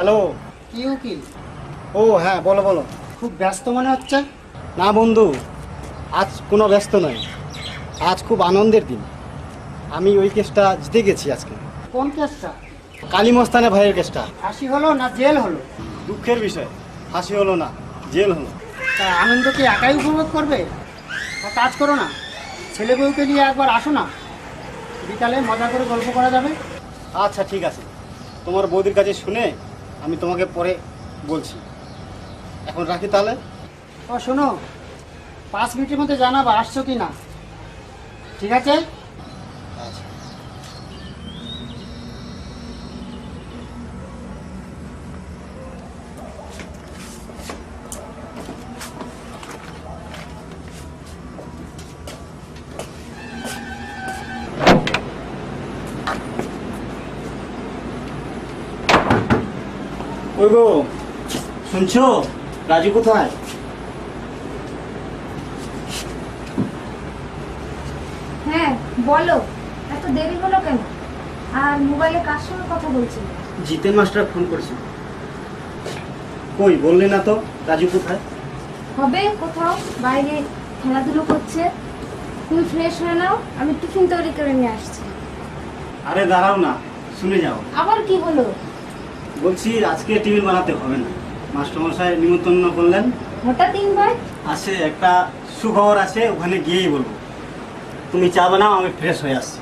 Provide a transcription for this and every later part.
Hello. কি উকিল? ও হ্যাঁ, বলো বলো। খুব ব্যস্ত মনে হচ্ছে। না বন্ধু, আজ কোনো ব্যস্ত নয়, আজ খুব আনন্দের দিন। আমি ওই কেসটা জিতে গেছি আজকে। কোন কেসটা? কালী মস্তানে ভাইয়ের কেসটা। ফাঁসি হলো না জেল হলো? দুঃখের বিষয়, ফাঁসি হলো না, জেল হলো। তা আনন্দ কি একাই উপভোগ করবে? কাজ করো না, ছেলে বউকে নিয়ে একবার আসো না, বিকালে মজা করে গল্প করা যাবে। আচ্ছা ঠিক আছে, তোমার বৌদির কাছে শুনে আমি তোমাকে পরে বলছি। এখন রাখি তাহলে। ও শোনো, 5 মিনিটের মধ্যে জানাবা আসছো কি না, ঠিক আছে? আচ্ছা। ওই গো, শুনছো? রাজু কোথায়? হ্যাঁ বলো, এত দেরি হলো কেন? আর মোবাইলে কার সঙ্গে কথা বলছি? জিতেন মাস্টার ফোন করেছিল। কই বললে না তো, রাজু কোথায়? হবে কোথাও বাইরে খেলাধুলো করছে। তুমি ফ্রেশ হয়ে নাও, আমি টিফিন তৈরি করে নিয়ে আসছি। আরে দাঁড়াও না, শুনে যাও। আবার কি হলো? বলছি আজকে টিফিন বানাতে হবে না, মাস্টারমশাই নিমন্ত্রণ করলেন। হঠাৎ ইনভাইট? আছে একটা সুখবর আছে, ওখানে গিয়েই বলবো। তুমি চা বানাও, আমি ফ্রেশ হয়ে আসছি।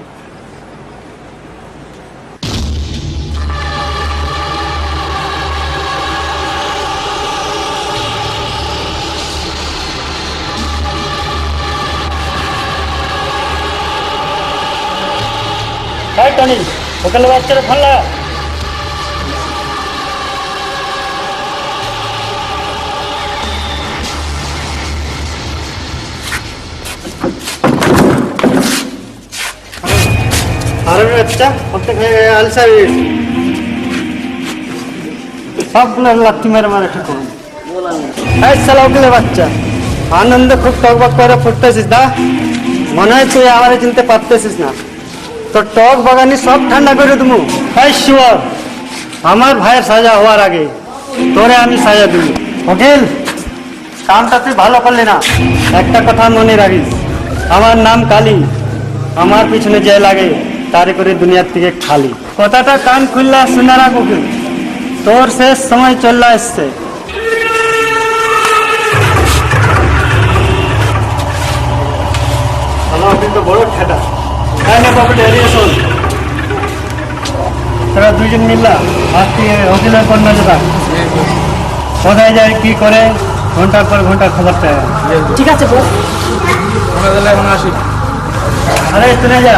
হাই টনি, হোটেলে বাচ্চারা ফোন লাগা। আরে বাচ্চা প্রত্যেক আলসার সবগুলো লাথি মেরে মারে ঠিক করুন। এই শালা ওগুলো বাচ্চা, আনন্দে খুব টকবক করে ফুটতেছিস দা। মনে হয় তুই আমারে চিনতে পারতেছিস না। তো টক বাগানি সব ঠান্ডা করে দেবো। এই শিওর, আমার ভাইয়ের সাজা হওয়ার আগে তোরে আমি সাজা দেব। ওকিল, কামটা তুই ভালো করলি না। একটা কথা মনে রাখিস, আমার নাম কালী, আমার পিছনে যে লাগে তারে করে দুনিয়ার থেকে খালি। কথাটা কান খুললা শুনে রাখ ওকিল, তোর শেষ সময় চলে আসছে। আমার কিন্তু বড় ঠেটা, তাই না বাবু? শোন, তোরা দুজন মিললা আজকে হোটেলের কন্যা যেটা কোথায় যায় কি করে ঘন্টার পর ঘন্টা খবরটা। ঠিক আছে বস। আসি। আরে শুনে যা,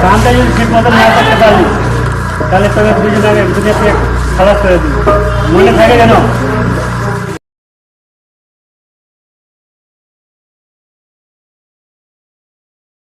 কামটা যদি ঠিক মতো না করতে পারবি তাহলে তোকে দুজন আগে বুঝে খারাপ করে দিবি। মনে থাকে যেন।